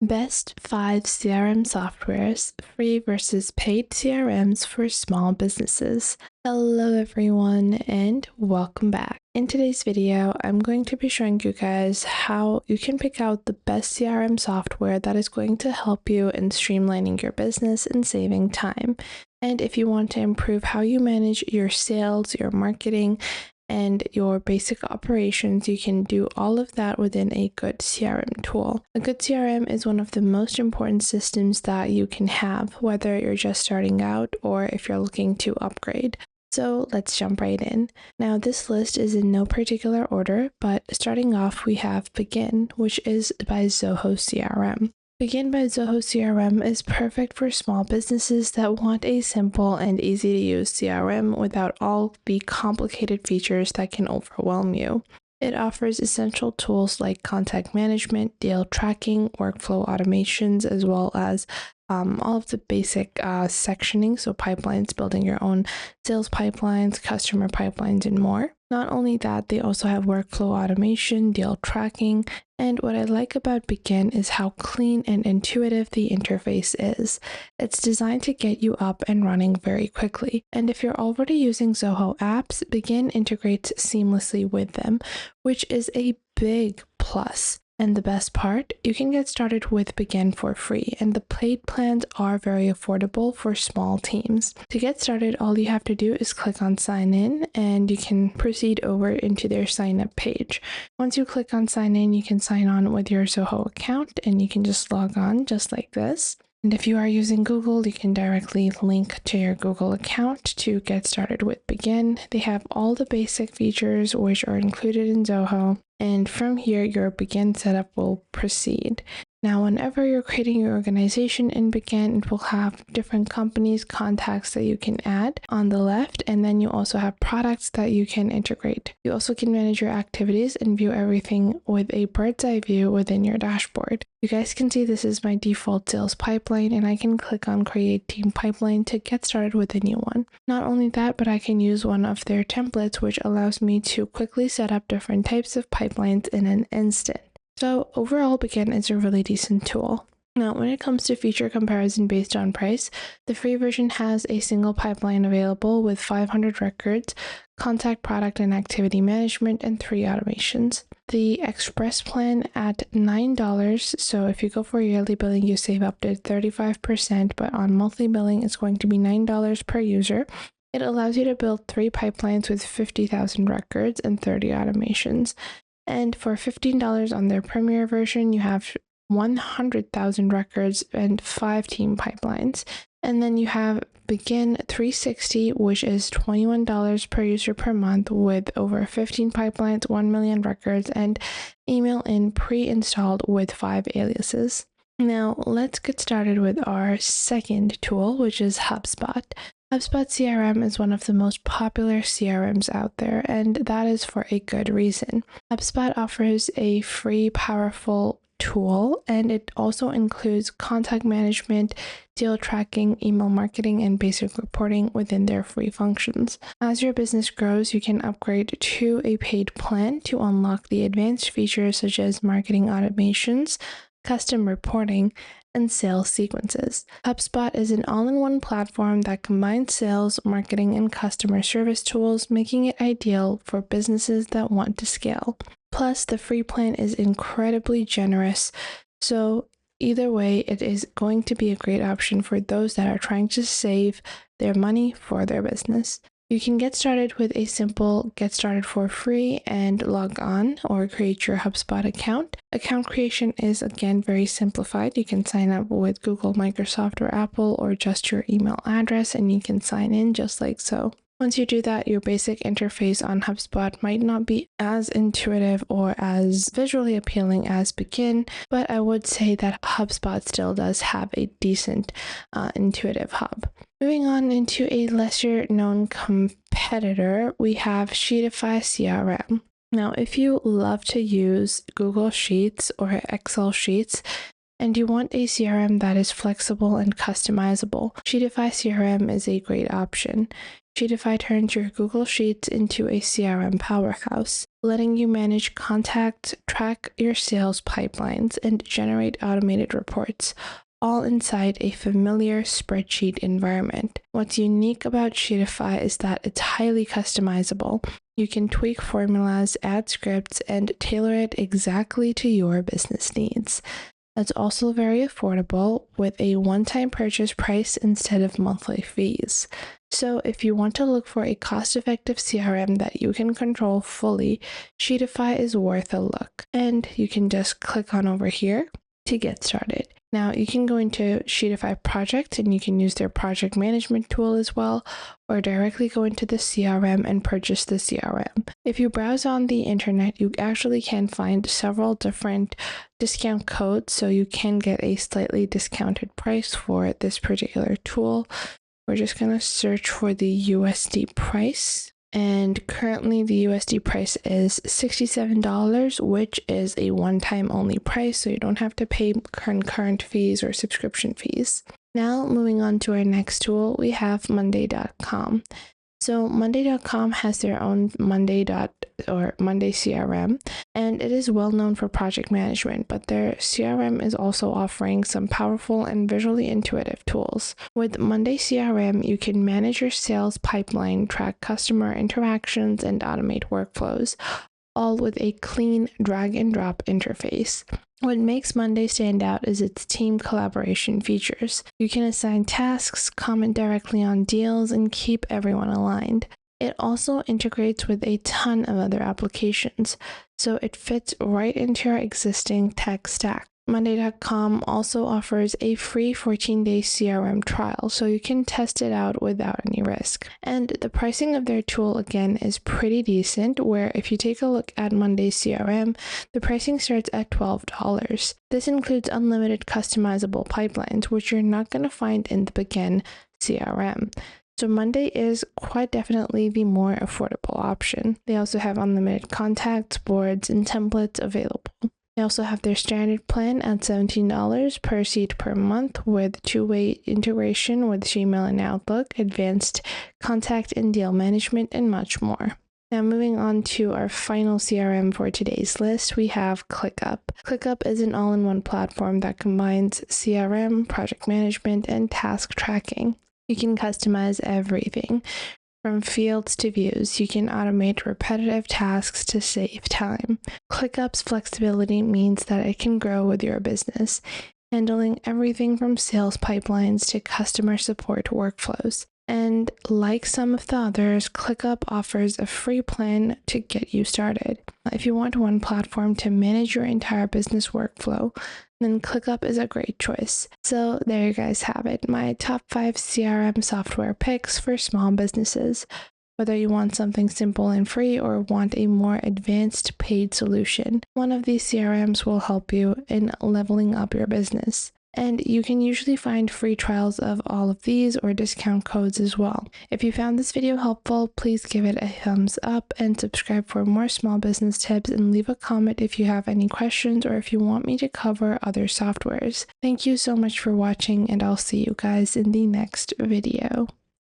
Best 5 CRM softwares, free versus paid CRMs for small businesses. Hello everyone and welcome back. In today's video, I'm going to be showing you guys how you can pick out the best CRM software that is going to help you in streamlining your business and saving time. And if you want to improve how you manage your sales, your marketing, and your basic operations, you can do all of that within a good CRM tool. A good CRM is one of the most important systems that you can have, whether you're just starting out or if you're looking to upgrade. So let's jump right in. Now this list is in no particular order, but starting off we have Bigin, which is by Zoho CRM. Bigin by Zoho CRM is perfect for small businesses that want a simple and easy to use CRM without all the complicated features that can overwhelm you. It offers essential tools like contact management, deal tracking, workflow automations, as well as all of the basic sectioning, so pipelines, building your own sales pipelines, customer pipelines, and more. Not only that, they also have workflow automation, deal tracking, and what I like about Bigin is how clean and intuitive the interface is. It's designed to get you up and running very quickly. And if you're already using Zoho apps, Bigin integrates seamlessly with them, which is a big plus. And the best part, you can get started with Bigin for free, and the paid plans are very affordable for small teams. To get started, all you have to do is click on sign in, and you can proceed over into their sign up page. Once you click on sign in, you can sign on with your Zoho account, and you can just log on just like this. And if you are using Google, you can directly link to your Google account to get started with Bigin. They have all the basic features which are included in Zoho, and from here your Bigin setup will proceed. Now, whenever you're creating your organization in Bigin, it will have different companies, contacts that you can add on the left, and then you also have products that you can integrate. You also can manage your activities and view everything with a bird's eye view within your dashboard. You guys can see this is my default sales pipeline, and I can click on create team pipeline to get started with a new one. Not only that, but I can use one of their templates, which allows me to quickly set up different types of pipelines in an instant. So overall, Bigin is a really decent tool. Now, when it comes to feature comparison based on price, the free version has a single pipeline available with 500 records, contact, product, and activity management, and 3 automations. The Express plan at $9, so if you go for yearly billing, you save up to 35%, but on monthly billing, it's going to be $9 per user. It allows you to build 3 pipelines with 50,000 records and 30 automations. And for $15 on their Premier version, you have 100,000 records and 5 team pipelines. And then you have Bigin 360, which is $21 per user per month with over 15 pipelines, 1 million records, and email in pre-installed with 5 aliases. Now, let's get started with our second tool, which is HubSpot. HubSpot CRM is one of the most popular CRMs out there, and that is for a good reason. HubSpot offers a free, powerful tool, and it also includes contact management, deal tracking, email marketing, and basic reporting within their free functions. As your business grows, you can upgrade to a paid plan to unlock the advanced features such as marketing automations, custom reporting, and sales sequences. HubSpot is an all-in-one platform that combines sales, marketing, and customer service tools, making it ideal for businesses that want to scale. Plus, the free plan is incredibly generous, so either way, it is going to be a great option for those that are trying to save their money for their business. You can get started with a simple get started for free and log on or create your HubSpot account. Account creation is again very simplified. You can sign up with Google, Microsoft, or Apple, or just your email address, and you can sign in just like so. Once you do that, your basic interface on HubSpot might not be as intuitive or as visually appealing as Bigin, but I would say that HubSpot still does have a decent intuitive hub. Moving on into a lesser known competitor, we have Sheetify CRM. Now, if you love to use Google Sheets or Excel sheets, and you want a CRM that is flexible and customizable, Sheetify CRM is a great option. Sheetify turns your Google Sheets into a CRM powerhouse. letting you manage contacts, track your sales pipelines, and generate automated reports, all inside a familiar spreadsheet environment. What's unique about Sheetify is that it's highly customizable. You can tweak formulas, add scripts, and tailor it exactly to your business needs. It's also very affordable with a one-time purchase price instead of monthly fees. So if you want to look for a cost-effective CRM that you can control fully, Sheetify is worth a look. And you can just click on over here to get started. Now you can go into Sheetify project and you can use their project management tool as well, or directly go into the CRM and purchase the CRM. If you browse on the internet, you actually can find several different discount codes, so you can get a slightly discounted price for this particular tool. We're just going to search for the USD price. And currently the USD price is $67, which is a one-time only price, so you don't have to pay concurrent fees or subscription fees. Now moving on to our next tool, we have Monday.com. So Monday.com has their own Monday CRM, and it is well known for project management, but their CRM is also offering some powerful and visually intuitive tools. With Monday CRM, you can manage your sales pipeline, track customer interactions, and automate workflows, all with a clean drag and drop interface. What makes Monday stand out is its team collaboration features. You can assign tasks, comment directly on deals, and keep everyone aligned. It also integrates with a ton of other applications, so it fits right into your existing tech stack. Monday.com also offers a free 14-day CRM trial, so you can test it out without any risk. And the pricing of their tool, again, is pretty decent, where if you take a look at Monday CRM, the pricing starts at $12. This includes unlimited customizable pipelines, which you're not going to find in the Bigin CRM. So Monday is quite definitely the more affordable option. They also have unlimited contacts, boards, and templates available. They also have their standard plan at $17 per seat per month with two-way integration with Gmail and Outlook, advanced contact and deal management, and much more. Now moving on to our final CRM for today's list, we have ClickUp. ClickUp is an all-in-one platform that combines CRM, project management, and task tracking. You can customize everything. From fields to views, you can automate repetitive tasks to save time. ClickUp's flexibility means that it can grow with your business, handling everything from sales pipelines to customer support workflows. And like some of the others, ClickUp offers a free plan to get you started. If you want one platform to manage your entire business workflow, then ClickUp is a great choice. So there you guys have it, my top 5 CRM software picks for small businesses. Whether you want something simple and free or want a more advanced paid solution, one of these CRMs will help you in leveling up your business. And you can usually find free trials of all of these or discount codes as well. If you found this video helpful, please give it a thumbs up and subscribe for more small business tips, and leave a comment if you have any questions or if you want me to cover other softwares. Thank you so much for watching, and I'll see you guys in the next video.